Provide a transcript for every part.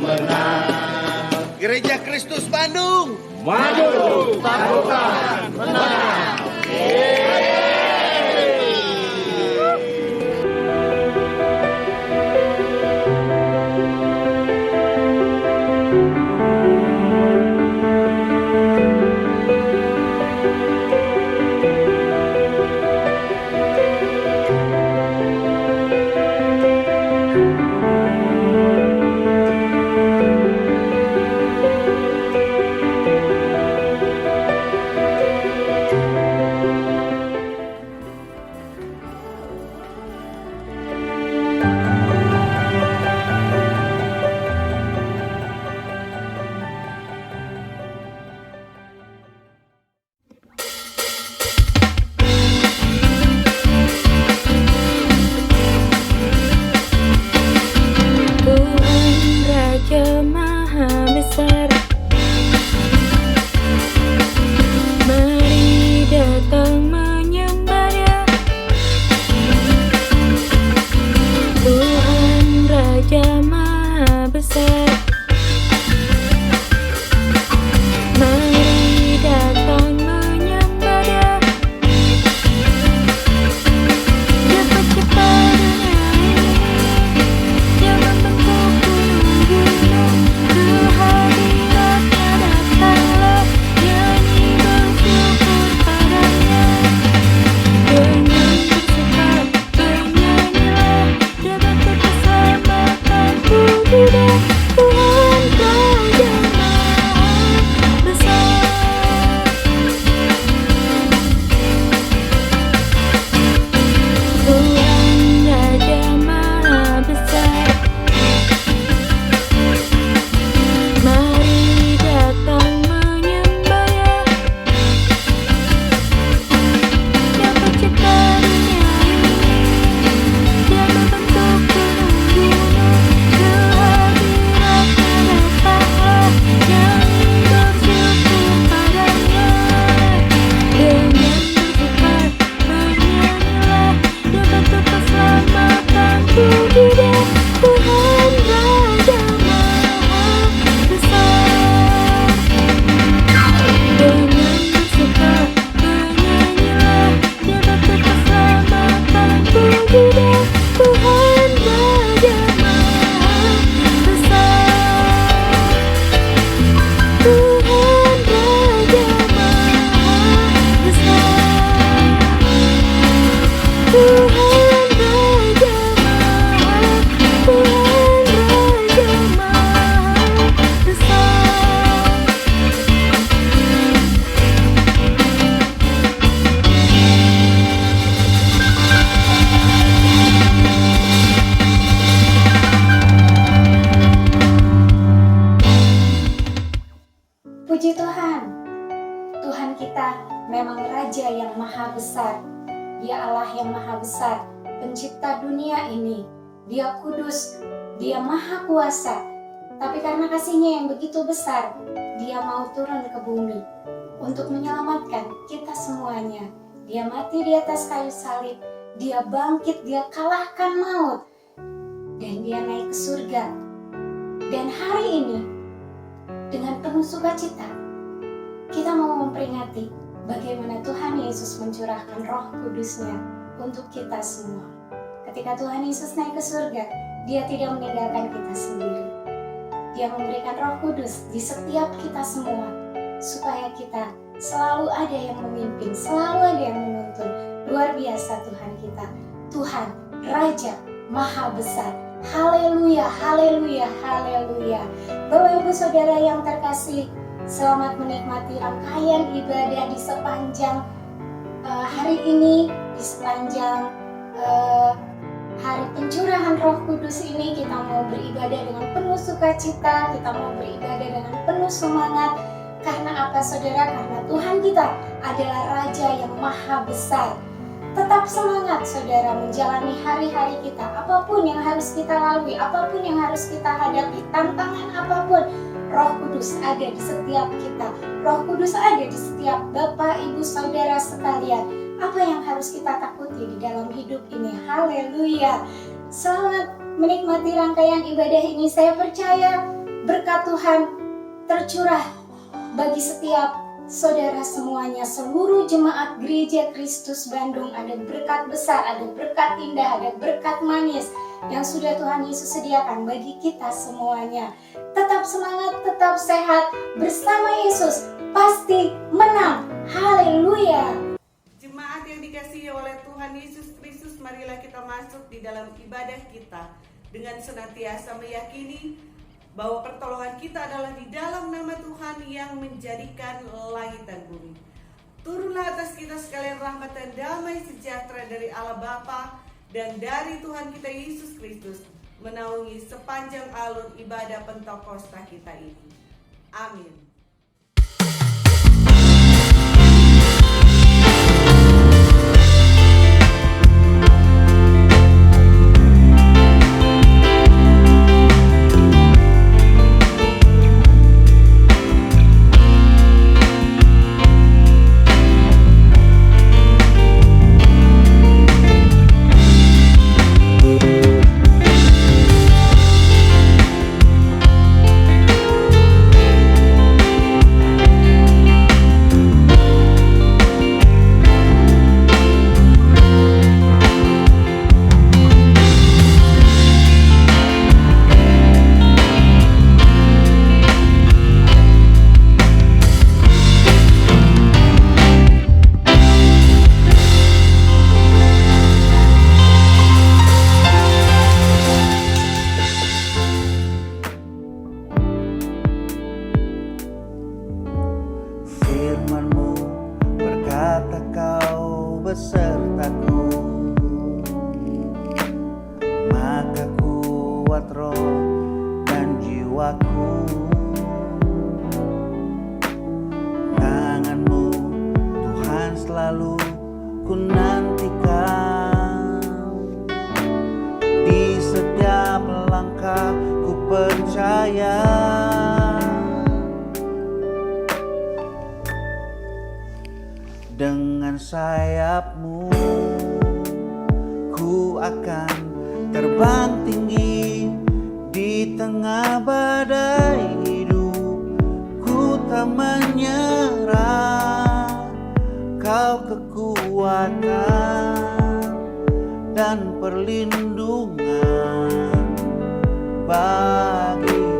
menang. Gereja Kristus Bandung Maju, taklukkan, menang. Puji Tuhan, Tuhan kita memang Raja yang maha besar. Dia Allah yang maha besar, pencipta dunia ini. Dia kudus, dia maha kuasa. Tapi karena kasih-Nya yang begitu besar, dia mau turun ke bumi untuk menyelamatkan kita semuanya. Dia mati di atas kayu salib, dia bangkit, dia kalahkan maut, dan dia naik ke surga. Dan hari ini, dengan penuh sukacita, kita mau memperingati bagaimana Tuhan Yesus mencurahkan Roh Kudus-Nya untuk kita semua. Ketika Tuhan Yesus naik ke surga, Dia tidak meninggalkan kita sendiri. Dia memberikan Roh Kudus di setiap kita semua, supaya kita selalu ada yang memimpin, selalu ada yang menuntun. Luar biasa Tuhan kita, Tuhan Raja Maha Besar. Haleluya, haleluya, haleluya. Bapak Ibu Saudara yang terkasih, selamat menikmati rangkaian ibadah di sepanjang hari ini, di sepanjang hari pencurahan Roh Kudus ini. Kita mau beribadah dengan penuh sukacita, kita mau beribadah dengan penuh semangat. Karena apa saudara? Karena Tuhan kita adalah Raja yang maha besar. Tetap semangat saudara menjalani hari-hari kita. Apapun yang harus kita lalui, apapun yang harus kita hadapi, tantangan apapun, Roh Kudus ada di setiap kita. Roh Kudus ada di setiap Bapak, Ibu, Saudara sekalian. Apa yang harus kita takuti di dalam hidup ini? Haleluya. Selamat menikmati rangkaian ibadah ini. Saya percaya berkat Tuhan tercurah bagi setiap saudara semuanya, seluruh jemaat Gereja Kristus Bandung. Ada berkat besar, ada berkat indah, ada berkat manis yang sudah Tuhan Yesus sediakan bagi kita semuanya. Tetap semangat, tetap sehat, bersama Yesus pasti menang. Haleluya. Jemaat yang dikasihi oleh Tuhan Yesus Kristus, marilah kita masuk di dalam ibadah kita dengan senantiasa meyakini bahwa pertolongan kita adalah di dalam nama Tuhan yang menjadikan langit dan bumi. Turunlah atas kita sekalian rahmat dan damai sejahtera dari Allah Bapa dan dari Tuhan kita Yesus Kristus menaungi sepanjang alur ibadah Pentakosta kita ini. Amin. Besertaku, maka kuat roh dan jiwaku. Tanganmu Tuhan selalu ku nantikan, di setiap langkah ku percaya. Dengan sayapmu ku akan terbang tinggi di tengah badai hidup. Ku tak menyerah, kau kekuatan dan perlindungan bagiku.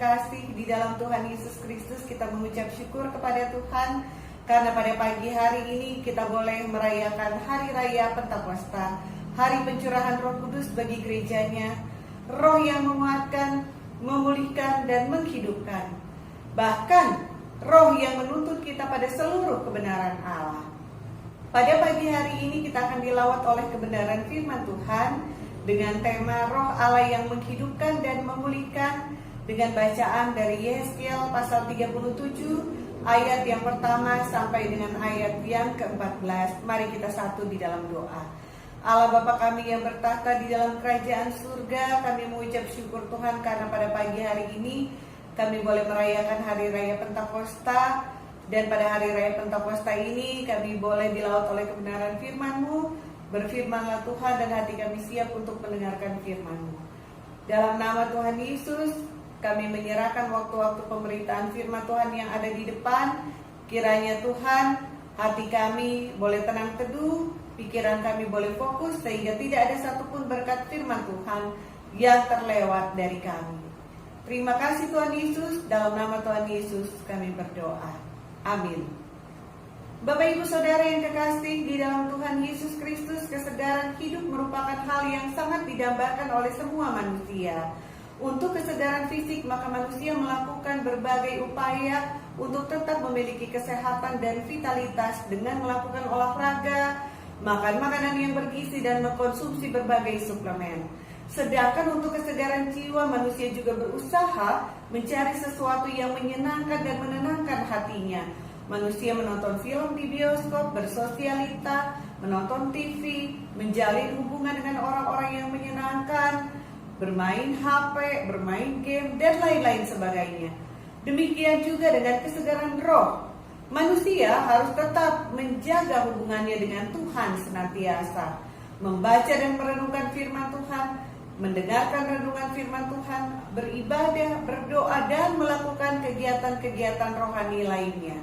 kekasih di dalam Tuhan Yesus Kristus, kita mengucap syukur kepada Tuhan karena pada pagi hari ini kita boleh merayakan Hari Raya Pentakosta, hari pencurahan Roh Kudus bagi gerejanya, Roh yang menguatkan, memulihkan, dan menghidupkan. Bahkan Roh yang menuntun kita pada seluruh kebenaran Allah. Pada pagi hari ini kita akan dilawat oleh kebenaran firman Tuhan dengan tema Roh Allah yang menghidupkan dan memulihkan, dengan bacaan dari Yehezkiel pasal 37 ayat yang pertama sampai dengan ayat yang ke-14. Mari kita satu di dalam doa. Allah Bapa kami yang bertahta di dalam kerajaan surga, kami mengucap syukur Tuhan karena pada pagi hari ini kami boleh merayakan Hari Raya Pentakosta. Dan pada Hari Raya Pentakosta ini kami boleh dilaut oleh kebenaran firman-Mu. Berfirmanlah Tuhan, dan hati kami siap untuk mendengarkan firman-Mu. Dalam nama Tuhan Yesus, kami menyerahkan waktu-waktu pemberitaan firman Tuhan yang ada di depan. Kiranya Tuhan, hati kami boleh tenang teduh, pikiran kami boleh fokus, sehingga tidak ada satupun berkat firman Tuhan yang terlewat dari kami. Terima kasih Tuhan Yesus, dalam nama Tuhan Yesus kami berdoa. Amin. Bapak Ibu Saudara yang kekasih di dalam Tuhan Yesus Kristus, kesegaran hidup merupakan hal yang sangat didambakan oleh semua manusia. Untuk kesegaran fisik, maka manusia melakukan berbagai upaya untuk tetap memiliki kesehatan dan vitalitas dengan melakukan olahraga, makan makanan yang bergizi, dan mengkonsumsi berbagai suplemen. Sedangkan untuk kesegaran jiwa, manusia juga berusaha mencari sesuatu yang menyenangkan dan menenangkan hatinya. Manusia menonton film di bioskop, bersosialita, menonton TV, menjalin hubungan dengan orang-orang yang menyenangkan, bermain HP, bermain game, dan lain-lain sebagainya. Demikian juga dengan kesegaran roh. Manusia harus tetap menjaga hubungannya dengan Tuhan senantiasa, membaca dan merenungkan firman Tuhan, mendengarkan renungan firman Tuhan, beribadah, berdoa, dan melakukan kegiatan-kegiatan rohani lainnya.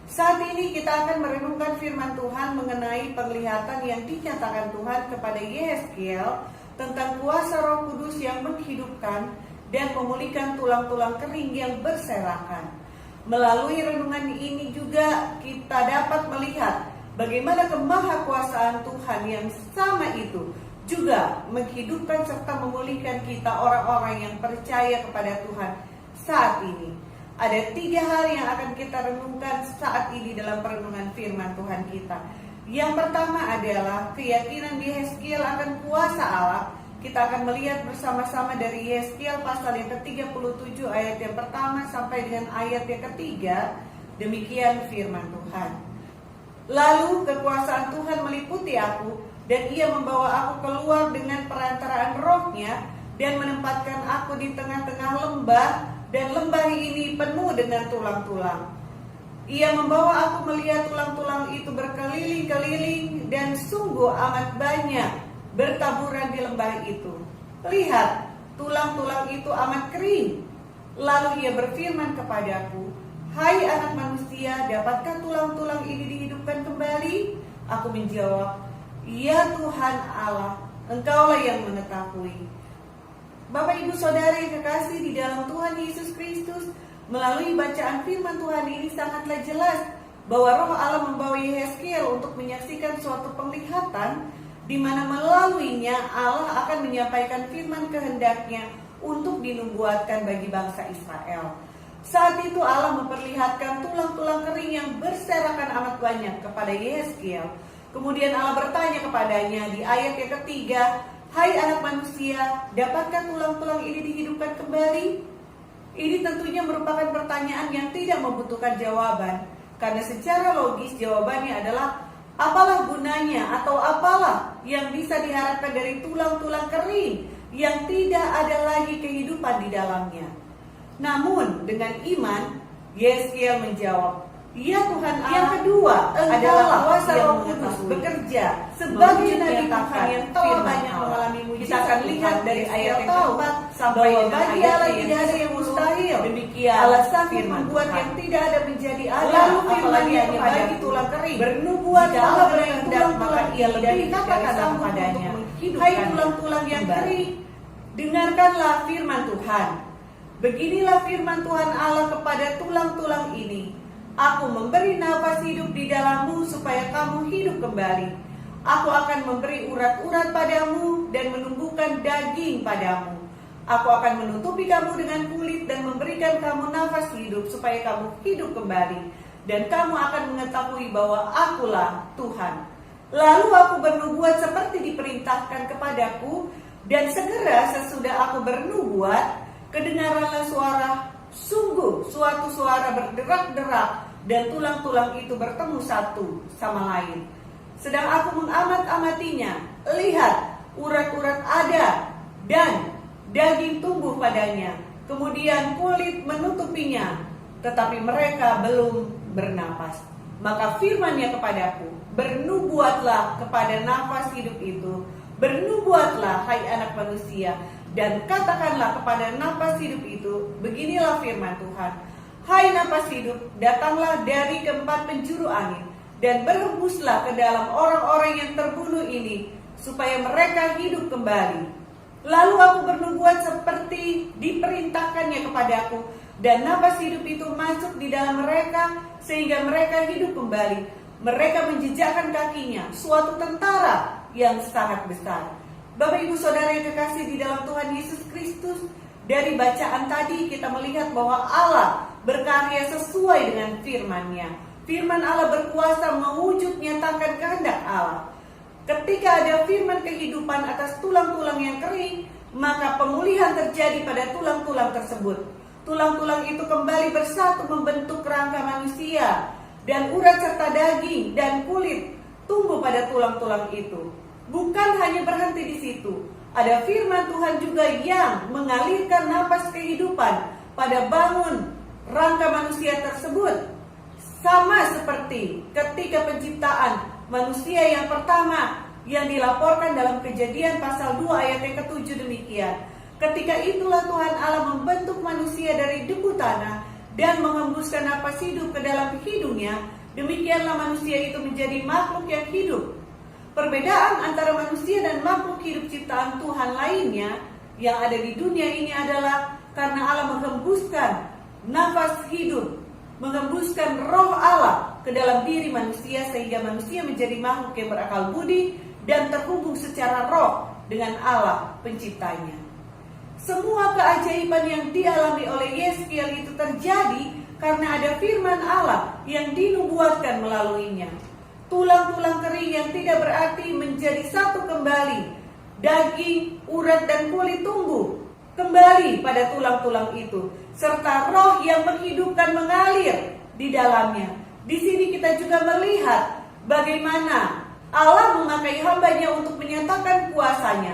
Saat ini kita akan merenungkan firman Tuhan mengenai penglihatan yang dinyatakan Tuhan kepada Yehezkiel tentang kuasa Roh Kudus yang menghidupkan dan memulihkan tulang-tulang kering yang berserakan. Melalui renungan ini juga kita dapat melihat bagaimana kemahakuasaan Tuhan yang sama itu juga menghidupkan serta memulihkan kita orang-orang yang percaya kepada Tuhan saat ini. Ada 3 hal yang akan kita renungkan saat ini dalam perenungan firman Tuhan kita. Yang pertama adalah keyakinan Yehezkiel akan kuasa Allah. Kita akan melihat bersama-sama dari Yehezkiel pasal yang ke-37 ayat yang pertama sampai dengan ayat yang ketiga. Demikian firman Tuhan. Lalu kekuasaan Tuhan meliputi aku, dan ia membawa aku keluar dengan perantaraan rohnya, dan menempatkan aku di tengah-tengah lembah, dan lembah ini penuh dengan tulang-tulang. Ia membawa aku melihat tulang-tulang itu berkeliling-keliling, dan sungguh amat banyak bertaburan di lembah itu. Lihat, tulang-tulang itu amat kering. Lalu ia berfirman kepadaku, "Hai anak manusia, dapatkah tulang-tulang ini dihidupkan kembali?" Aku menjawab, "Ya Tuhan Allah, Engkaulah yang mengetahui." Bapak Ibu Saudara yang kekasih di dalam Tuhan Yesus Kristus, melalui bacaan firman Tuhan ini sangatlah jelas bahwa Roh Allah membawa Yehezkiel untuk menyaksikan suatu penglihatan di mana melaluinya Allah akan menyampaikan firman kehendaknya untuk dinubuatkan bagi bangsa Israel. Saat itu Allah memperlihatkan tulang-tulang kering yang berserakan amat banyak kepada Yehezkiel. Kemudian Allah bertanya kepadanya di ayat yang ketiga, "Hai anak manusia, dapatkah tulang-tulang ini dihidupkan kembali?" Ini tentunya merupakan pertanyaan yang tidak membutuhkan jawaban, karena secara logis jawabannya adalah apalah gunanya atau apalah yang bisa diharapkan dari tulang-tulang kering yang tidak ada lagi kehidupan di dalamnya. Namun dengan iman, Yehezkiel menjawab, "Ya Tuhan Allah." Yang kedua adalah kuasa Roh Kudus bekerja sebagai nabi Tuhan yang telah banyak mengalami mujizat. Kita akan lihat dari ayat yang keempat sampai dengan ayat yang tidak ada yang mustahil. Demikian Allah sanggup membuat yang tidak ada menjadi ada. Lalu firman-Nya bagi tulang kering bernubuat Allah berkehendak, maka ia lebih dari sanggup untuk menghidupkan. Hai tulang-tulang yang kering, dengarkanlah firman Tuhan. Beginilah firman Tuhan Allah kepada tulang-tulang ini. Aku memberi nafas hidup di dalammu supaya kamu hidup kembali. Aku akan memberi urat-urat padamu dan menumbuhkan daging padamu. Aku akan menutupi kamu dengan kulit dan memberikan kamu nafas hidup supaya kamu hidup kembali. Dan kamu akan mengetahui bahwa akulah Tuhan. Lalu aku bernubuat seperti diperintahkan kepadaku, dan segera sesudah aku bernubuat, kedengaranlah suara, sungguh suatu suara berderak-derak, dan tulang-tulang itu bertemu satu sama lain. Sedang aku mengamat-amatinya, lihat, urat-urat ada, dan daging tumbuh padanya, kemudian kulit menutupinya, tetapi mereka belum bernapas. Maka firman-Nya kepadaku, bernubuatlah kepada nafas hidup itu, bernubuatlah hai anak manusia, dan katakanlah kepada napas hidup itu, beginilah firman Tuhan. Hai napas hidup, datanglah dari keempat penjuru angin, dan berhembuslah ke dalam orang-orang yang terbunuh ini, supaya mereka hidup kembali. Lalu aku bernubuat seperti diperintahkannya kepadaku, dan napas hidup itu masuk di dalam mereka, sehingga mereka hidup kembali. Mereka menjejakkan kakinya, suatu tentara yang sangat besar. Bapak ibu saudara yang terkasih di dalam Tuhan Yesus Kristus, dari bacaan tadi kita melihat bahwa Allah berkarya sesuai dengan firman-Nya. Firman Allah berkuasa mewujud nyatakan kehendak Allah. Ketika ada firman kehidupan atas tulang-tulang yang kering, maka pemulihan terjadi pada tulang-tulang tersebut. Tulang-tulang itu kembali bersatu membentuk kerangka manusia, dan urat serta daging dan kulit tumbuh pada tulang-tulang itu. Bukan hanya berhenti di situ, ada firman Tuhan juga yang mengalirkan napas kehidupan pada bangun rangka manusia tersebut. Sama seperti ketika penciptaan manusia yang pertama yang dilaporkan dalam Kejadian pasal 2 ayat yang ke-7 demikian. Ketika itulah Tuhan Allah membentuk manusia dari debu tanah dan menghembuskan napas hidup ke dalam hidungnya, demikianlah manusia itu menjadi makhluk yang hidup. Perbedaan antara manusia dan makhluk hidup ciptaan Tuhan lainnya yang ada di dunia ini adalah karena Allah menghembuskan nafas hidup, menghembuskan roh Allah ke dalam diri manusia, sehingga manusia menjadi makhluk yang berakal budi dan terhubung secara roh dengan Allah penciptanya. Semua keajaiban yang dialami oleh Yeskiel itu terjadi karena ada firman Allah yang dinubuatkan melaluinya. Tulang-tulang kering yang tidak berarti menjadi satu kembali. Daging, urat, dan kulit tumbuh kembali pada tulang-tulang itu, serta roh yang menghidupkan mengalir di dalamnya. Di sini kita juga melihat bagaimana Allah memakai hamba-Nya untuk menyatakan kuasanya.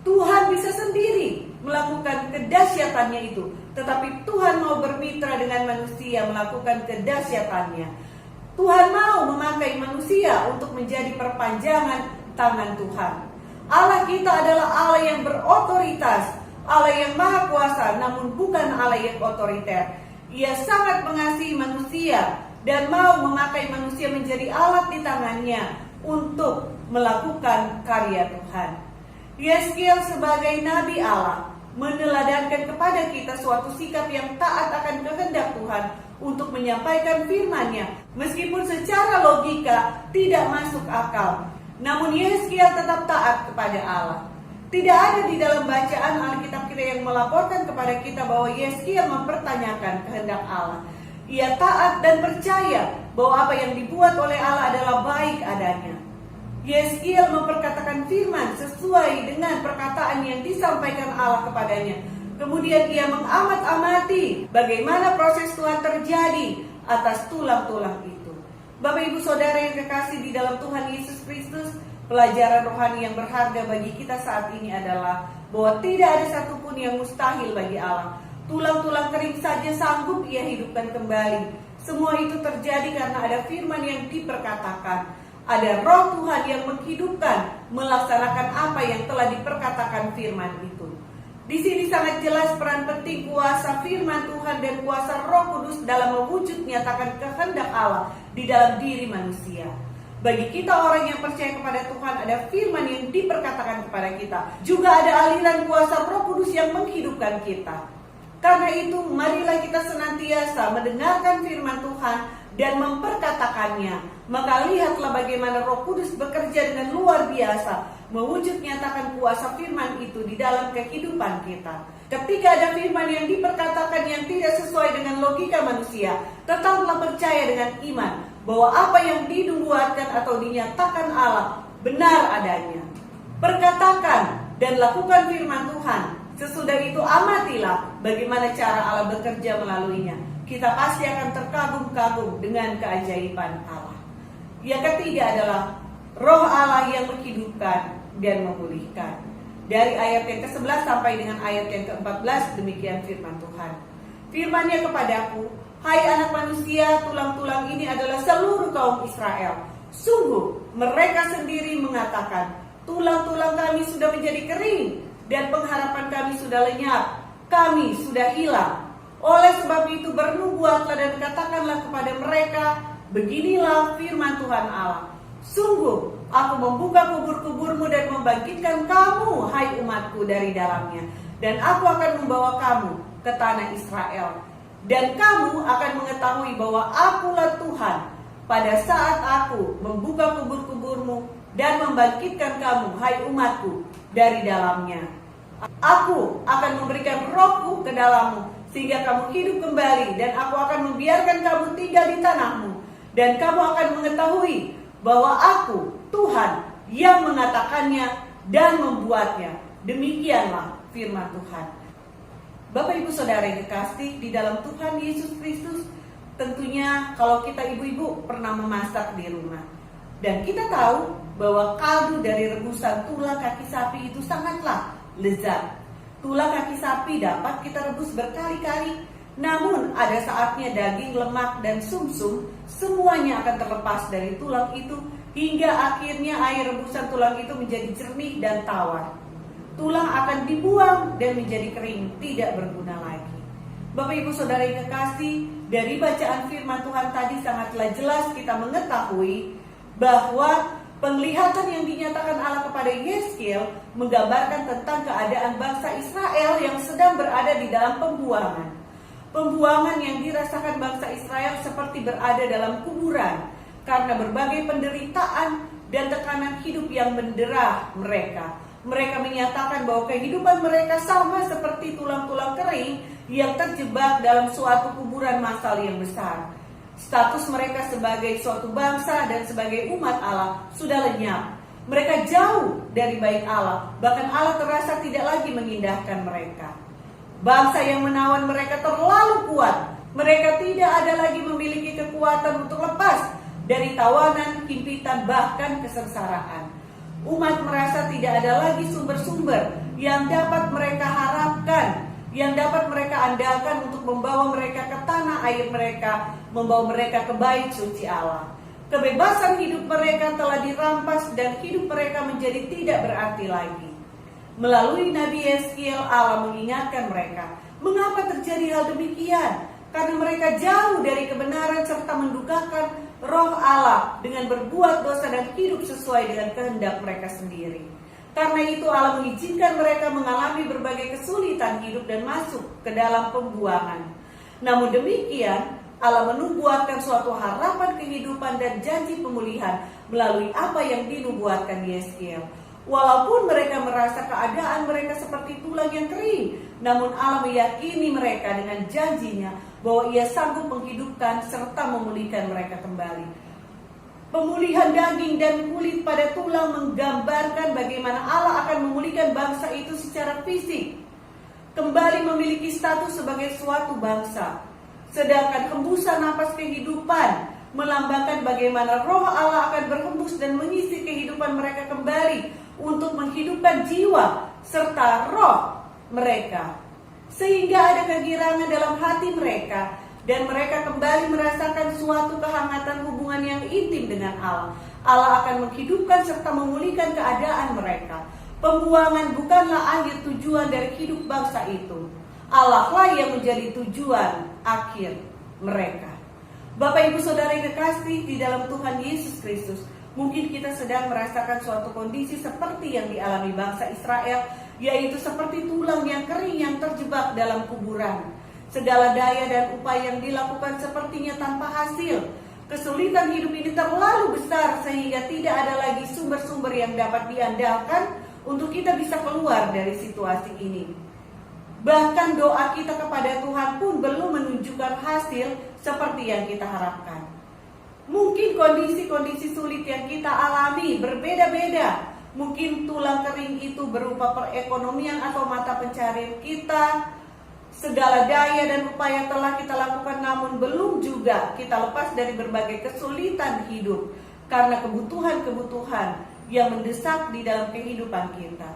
Tuhan bisa sendiri melakukan kedahsyatannya itu, tetapi Tuhan mau bermitra dengan manusia melakukan kedahsyatannya. Tuhan mau memakai manusia untuk menjadi perpanjangan tangan Tuhan. Allah kita adalah Allah yang berotoritas, Allah yang maha kuasa, namun bukan Allah yang otoriter. Ia sangat mengasihi manusia dan mau memakai manusia menjadi alat di tangannya untuk melakukan karya Tuhan. Yeskiel sebagai Nabi Allah meneladankan kepada kita suatu sikap yang taat akan kehendak Tuhan untuk menyampaikan firman-Nya, meskipun secara logika tidak masuk akal. Namun Yeskiel tetap taat kepada Allah. Tidak ada di dalam bacaan Alkitab kita yang melaporkan kepada kita bahwa Yeskiel mempertanyakan kehendak Allah. Ia taat dan percaya bahwa apa yang dibuat oleh Allah adalah baik adanya. Yeskiel memperkatakan firman sesuai dengan perkataan yang disampaikan Allah kepadanya. Kemudian ia mengamat-amati bagaimana proses Tuhan terjadi atas tulang-tulang itu. Bapak ibu saudara yang kekasih di dalam Tuhan Yesus Kristus, pelajaran rohani yang berharga bagi kita saat ini adalah bahwa tidak ada satupun yang mustahil bagi Allah. Tulang-tulang kering saja sanggup ia hidupkan kembali. Semua itu terjadi karena ada firman yang diperkatakan. Ada roh Tuhan yang menghidupkan, melaksanakan apa yang telah diperkatakan firman itu. Di sini sangat jelas peran penting kuasa firman Tuhan dan kuasa Roh Kudus dalam mewujud nyatakan kehendak Allah di dalam diri manusia. Bagi kita orang yang percaya kepada Tuhan, ada firman yang diperkatakan kepada kita. Juga ada aliran kuasa Roh Kudus yang menghidupkan kita. Karena itu, marilah kita senantiasa mendengarkan firman Tuhan dan memperkatakannya. Maka lihatlah bagaimana Roh Kudus bekerja dengan luar biasa, mewujud nyatakan kuasa firman itu di dalam kehidupan kita. Ketika ada firman yang diperkatakan yang tidak sesuai dengan logika manusia, tetaplah percaya dengan iman bahwa apa yang dinubuatkan atau dinyatakan Allah benar adanya. Perkatakan dan lakukan firman Tuhan. Sesudah itu amatilah bagaimana cara Allah bekerja melaluinya. Kita pasti akan terkagum-kagum dengan keajaiban Allah. Yang ketiga adalah Roh Allah yang menghidupkan dan memulihkan. Dari ayat yang ke-11 sampai dengan ayat yang ke-14 demikian firman Tuhan. Firman-Nya kepadaku, hai anak manusia, tulang-tulang ini adalah seluruh kaum Israel. Sungguh mereka sendiri mengatakan, tulang-tulang kami sudah menjadi kering dan pengharapan kami sudah lenyap, kami sudah hilang. Oleh sebab itu bernubuatlah dan katakanlah kepada mereka, beginilah firman Tuhan Allah. Sungguh aku membuka kubur-kuburmu dan membangkitkan kamu, hai umatku, dari dalamnya. Dan aku akan membawa kamu ke tanah Israel. Dan kamu akan mengetahui bahwa akulah Tuhan pada saat aku membuka kubur-kuburmu dan membangkitkan kamu, hai umatku, dari dalamnya. Aku akan memberikan rohku ke dalammu, sehingga kamu hidup kembali, dan aku akan membiarkan kamu tinggal di tanahmu. Dan kamu akan mengetahui bahwa aku, Tuhan, yang mengatakannya dan membuatnya. Demikianlah firman Tuhan. Bapak Ibu Saudara yang dikasihi di dalam Tuhan Yesus Kristus, tentunya kalau kita ibu-ibu pernah memasak di rumah, dan kita tahu bahwa kaldu dari rebusan tulang kaki sapi itu sangatlah lezat. Tulang kaki sapi dapat kita rebus berkali-kali, namun ada saatnya daging, lemak, dan sumsum semuanya akan terlepas dari tulang itu, hingga akhirnya air rebusan tulang itu menjadi jernih dan tawar. Tulang akan dibuang dan menjadi kering, tidak berguna lagi. Bapak Ibu Saudara yang kekasih, dari bacaan firman Tuhan tadi sangatlah jelas kita mengetahui bahwa penglihatan yang dinyatakan Allah kepada Yeskiel menggambarkan tentang keadaan bangsa Israel yang sedang berada di dalam pembuangan. Pembuangan yang dirasakan bangsa Israel seperti berada dalam kuburan karena berbagai penderitaan dan tekanan hidup yang mendera mereka. Mereka menyatakan bahwa kehidupan mereka sama seperti tulang-tulang kering yang terjebak dalam suatu kuburan massal yang besar. Status mereka sebagai suatu bangsa dan sebagai umat Allah sudah lenyap. Mereka jauh dari baik Allah, bahkan Allah terasa tidak lagi mengindahkan mereka. Bangsa yang menawan mereka terlalu kuat. Mereka tidak ada lagi memiliki kekuatan untuk lepas dari tawanan, himpitan, bahkan kesengsaraan. Umat merasa tidak ada lagi sumber-sumber yang dapat mereka harapkan, yang dapat mereka andalkan untuk membawa mereka ke tanah air mereka, membawa mereka ke bait suci Allah. Kebebasan hidup mereka telah dirampas dan hidup mereka menjadi tidak berarti lagi. Melalui Nabi Yeskiel, Allah mengingatkan mereka, mengapa terjadi hal demikian? Karena mereka jauh dari kebenaran serta mendukakan Roh Allah dengan berbuat dosa dan hidup sesuai dengan kehendak mereka sendiri. Karena itu Allah mengizinkan mereka mengalami berbagai kesulitan hidup dan masuk ke dalam pembuangan. Namun demikian, Allah menubuatkan suatu harapan kehidupan dan janji pemulihan melalui apa yang dinubuatkan Yeskiel. Walaupun mereka merasa keadaan mereka seperti tulang yang kering, namun Allah meyakini mereka dengan janjinya bahwa Ia sanggup menghidupkan serta memulihkan mereka kembali. Pemulihan daging dan kulit pada tulang menggambarkan bagaimana Allah akan memulihkan bangsa itu secara fisik, kembali memiliki status sebagai suatu bangsa. Sedangkan hembusan napas kehidupan melambangkan bagaimana Roh Allah akan berhembus dan mengisi kehidupan mereka kembali untuk menghidupkan jiwa serta roh mereka, sehingga ada kegirangan dalam hati mereka dan mereka kembali merasakan suatu kehangatan hubungan yang intim dengan Allah. Allah akan menghidupkan serta memulihkan keadaan mereka. Pembuangan bukanlah akhir tujuan dari hidup bangsa itu. Allah lah yang menjadi tujuan akhir mereka. Bapak Ibu Saudara yang kekasih di dalam Tuhan Yesus Kristus, mungkin kita sedang merasakan suatu kondisi seperti yang dialami bangsa Israel yaitu seperti tulang yang kering yang terjebak dalam kuburan. Segala daya dan upaya yang dilakukan sepertinya tanpa hasil. Kesulitan hidup ini terlalu besar sehingga tidak ada lagi sumber-sumber yang dapat diandalkan untuk kita bisa keluar dari situasi ini. Bahkan doa kita kepada Tuhan pun belum menunjukkan hasil seperti yang kita harapkan. Mungkin kondisi-kondisi sulit yang kita alami berbeda-beda. Mungkin tulang kering itu berupa perekonomian atau mata pencarian kita. Segala daya dan upaya telah kita lakukan, namun belum juga kita lepas dari berbagai kesulitan hidup karena kebutuhan-kebutuhan yang mendesak di dalam kehidupan kita.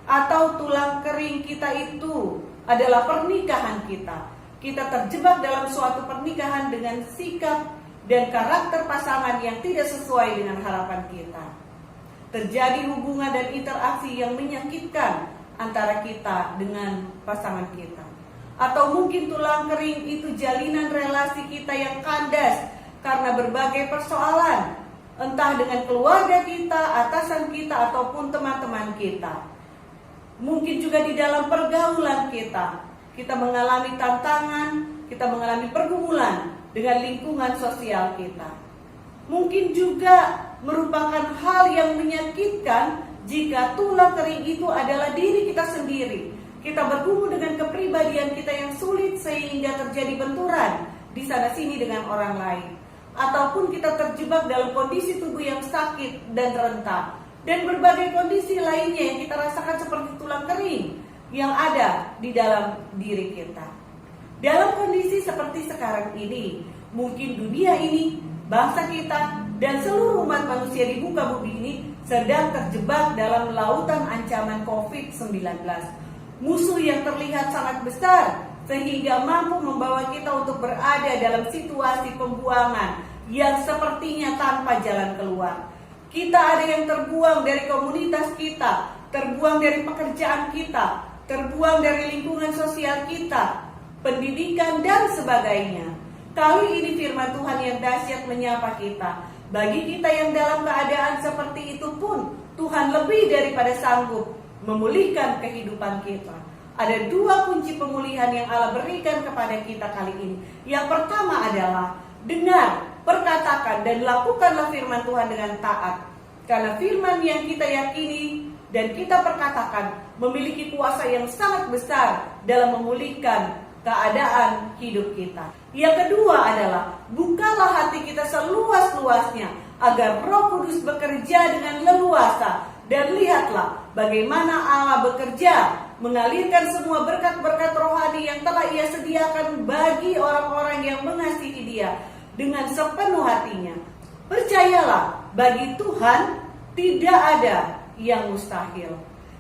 Atau tulang kering kita itu adalah pernikahan kita. Kita terjebak dalam suatu pernikahan dengan sikap dan karakter pasangan yang tidak sesuai dengan harapan kita. Terjadi hubungan dan interaksi yang menyakitkan antara kita dengan pasangan kita. Atau mungkin tulang kering itu jalinan relasi kita yang kandas karena berbagai persoalan, entah dengan keluarga kita, atasan kita, ataupun teman-teman kita. Mungkin juga di dalam pergaulan kita mengalami tantangan, kita mengalami pergumulan dengan lingkungan sosial kita. Mungkin juga merupakan hal yang menyakitkan jika tulang kering itu adalah diri kita sendiri. Kita bergumul dengan kepribadian kita yang sulit sehingga terjadi benturan di sana-sini dengan orang lain. Ataupun kita terjebak dalam kondisi tubuh yang sakit dan rentan. Dan berbagai kondisi lainnya yang kita rasakan seperti tulang kering yang ada di dalam diri kita. Dalam kondisi seperti sekarang ini, mungkin dunia ini, bangsa kita, dan seluruh umat manusia di muka bumi ini sedang terjebak dalam lautan ancaman COVID-19. Musuh yang terlihat sangat besar sehingga mampu membawa kita untuk berada dalam situasi pembuangan yang sepertinya tanpa jalan keluar. Kita ada yang terbuang dari komunitas kita, terbuang dari pekerjaan kita, terbuang dari lingkungan sosial kita, pendidikan dan sebagainya. Kali ini firman Tuhan yang dahsyat menyapa kita. Bagi kita yang dalam keadaan seperti itu pun, Tuhan lebih daripada sanggup memulihkan kehidupan kita. Ada dua kunci pemulihan yang Allah berikan kepada kita kali ini. Yang pertama adalah dengar, perkatakan dan lakukanlah firman Tuhan dengan taat. Karena firman yang kita yakini dan kita perkatakan memiliki kuasa yang sangat besar dalam memulihkan keadaan hidup kita. Yang kedua adalah bukalah hati kita seluas-luasnya agar Roh Kudus bekerja dengan leluasa. Dan lihatlah bagaimana Allah bekerja mengalirkan semua berkat-berkat rohani yang telah Ia sediakan bagi orang-orang yang mengasihi Dia dengan sepenuh hatinya. Percayalah, bagi Tuhan tidak ada yang mustahil.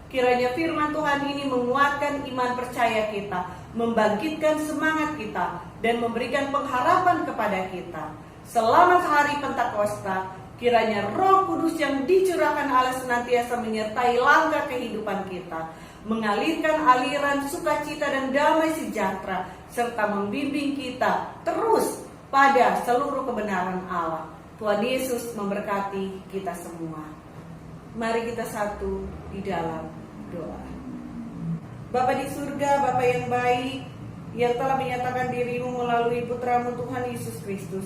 Kiranya firman Tuhan ini menguatkan iman percaya kita, membangkitkan semangat kita, dan memberikan pengharapan kepada kita. Selamat hari Pentakosta. Kiranya Roh Kudus yang dicurahkan Allah senantiasa menyertai langkah kehidupan kita, mengalirkan aliran sukacita dan damai sejahtera, serta membimbing kita terus pada seluruh kebenaran Allah. Tuhan Yesus memberkati kita semua. Mari kita satu di dalam doa. Bapa di surga, Bapa yang baik, yang telah menyatakan diri-Mu melalui Putra-Mu Tuhan Yesus Kristus.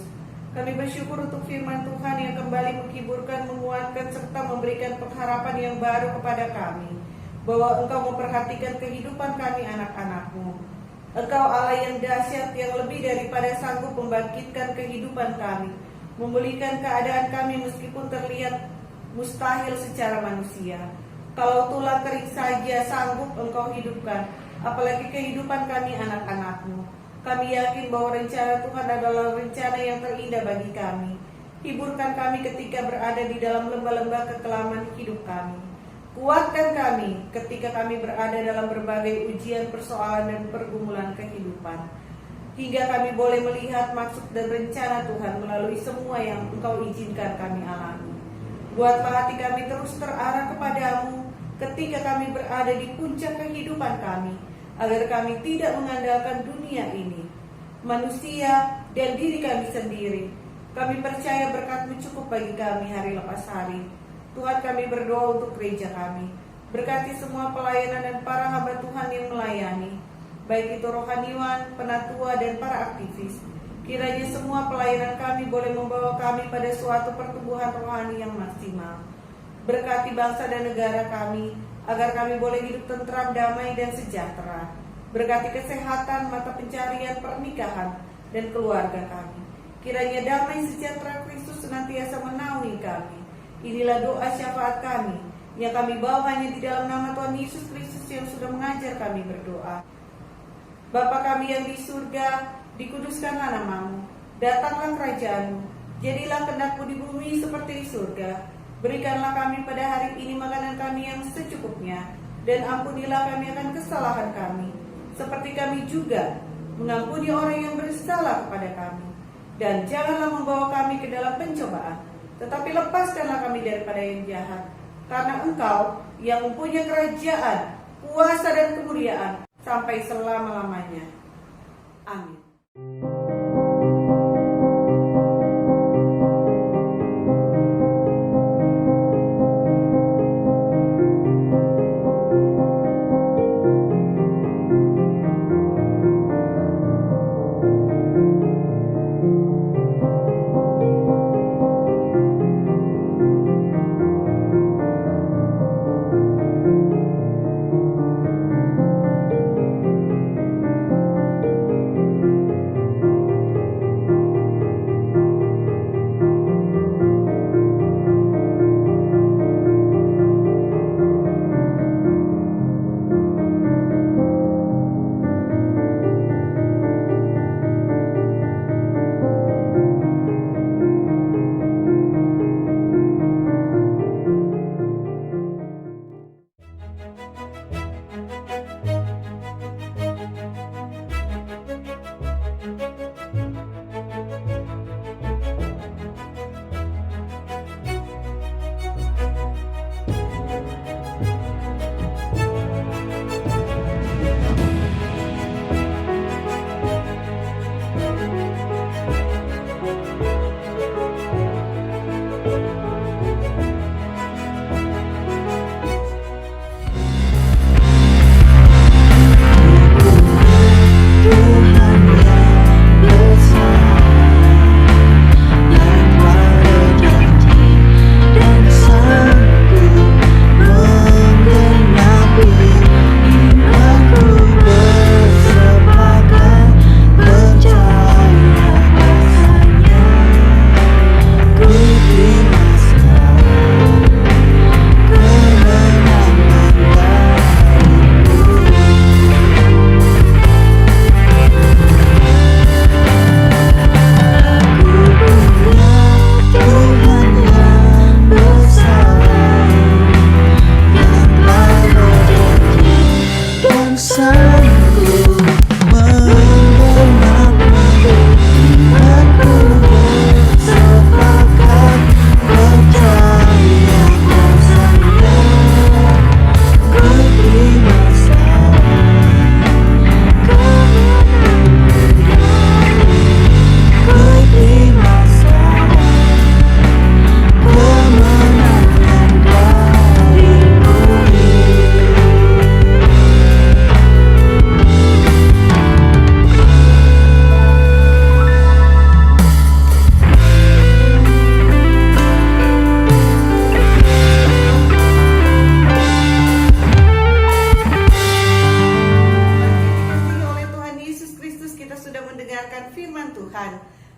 Kami bersyukur untuk firman Tuhan yang kembali menghiburkan, menguatkan, serta memberikan pengharapan yang baru kepada kami. Bahwa Engkau memperhatikan kehidupan kami anak-anak-Mu. Engkau Allah yang dahsyat, yang lebih daripada sanggup membangkitkan kehidupan kami, memulihkan keadaan kami meskipun terlihat mustahil secara manusia. Kalau tulang kering saja sanggup Engkau hidupkan, apalagi kehidupan kami anak-anak-Mu. Kami yakin bahwa rencana Tuhan adalah rencana yang terindah bagi kami. Hiburkan kami ketika berada di dalam lembah-lembah kekelaman hidup kami. Kuatkan kami ketika kami berada dalam berbagai ujian, persoalan, dan pergumulan kehidupan. Hingga kami boleh melihat maksud dan rencana Tuhan melalui semua yang Engkau izinkan kami alami. Buatlah hati kami terus terarah kepadamu ketika kami berada di puncak kehidupan kami, agar kami tidak mengandalkan dunia ini, manusia, dan diri kami sendiri. Kami percaya berkat-Mu cukup bagi kami hari lepas hari. Tuhan, kami berdoa untuk gereja kami. Berkati semua pelayanan dan para hamba Tuhan yang melayani, baik itu rohaniwan, penatua, dan para aktivis. Kiranya semua pelayanan kami boleh membawa kami pada suatu pertumbuhan rohani yang maksimal. Berkati bangsa dan negara kami, agar kami boleh hidup tentram, damai, dan sejahtera. Berkati kesehatan, mata pencarian, pernikahan, dan keluarga kami. Kiranya damai sejahtera Kristus senantiasa menaungi kami. Inilah doa syafaat kami, yang kami bawa hanya di dalam nama Tuhan Yesus Kristus yang sudah mengajar kami berdoa. Bapa kami yang di surga, dikuduskanlah namamu, datanglah kerajaanmu, jadilah kehendak-Mu di bumi seperti di surga. Berikanlah kami pada hari ini makanan kami yang secukupnya, dan ampunilah kami akan kesalahan kami, seperti kami juga mengampuni orang yang bersalah kepada kami. Dan janganlah membawa kami ke dalam pencobaan, tetapi lepaskanlah kami daripada yang jahat. Karena Engkau yang mempunyai kerajaan, kuasa dan kemuliaan sampai selama-lamanya. Amin.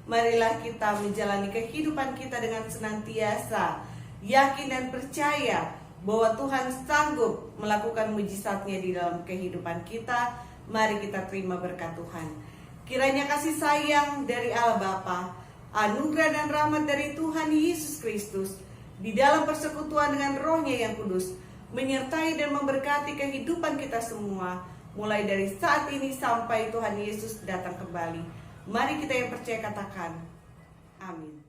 Marilah kita menjalani kehidupan kita dengan senantiasa yakin dan percaya bahwa Tuhan sanggup melakukan mujizatnya di dalam kehidupan kita. Mari kita terima berkat Tuhan. Kiranya kasih sayang dari Allah Bapa, anugerah dan rahmat dari Tuhan Yesus Kristus, di dalam persekutuan dengan Roh-Nya yang kudus, menyertai dan memberkati kehidupan kita semua, mulai dari saat ini sampai Tuhan Yesus datang kembali. Mari kita yang percaya katakan, amin.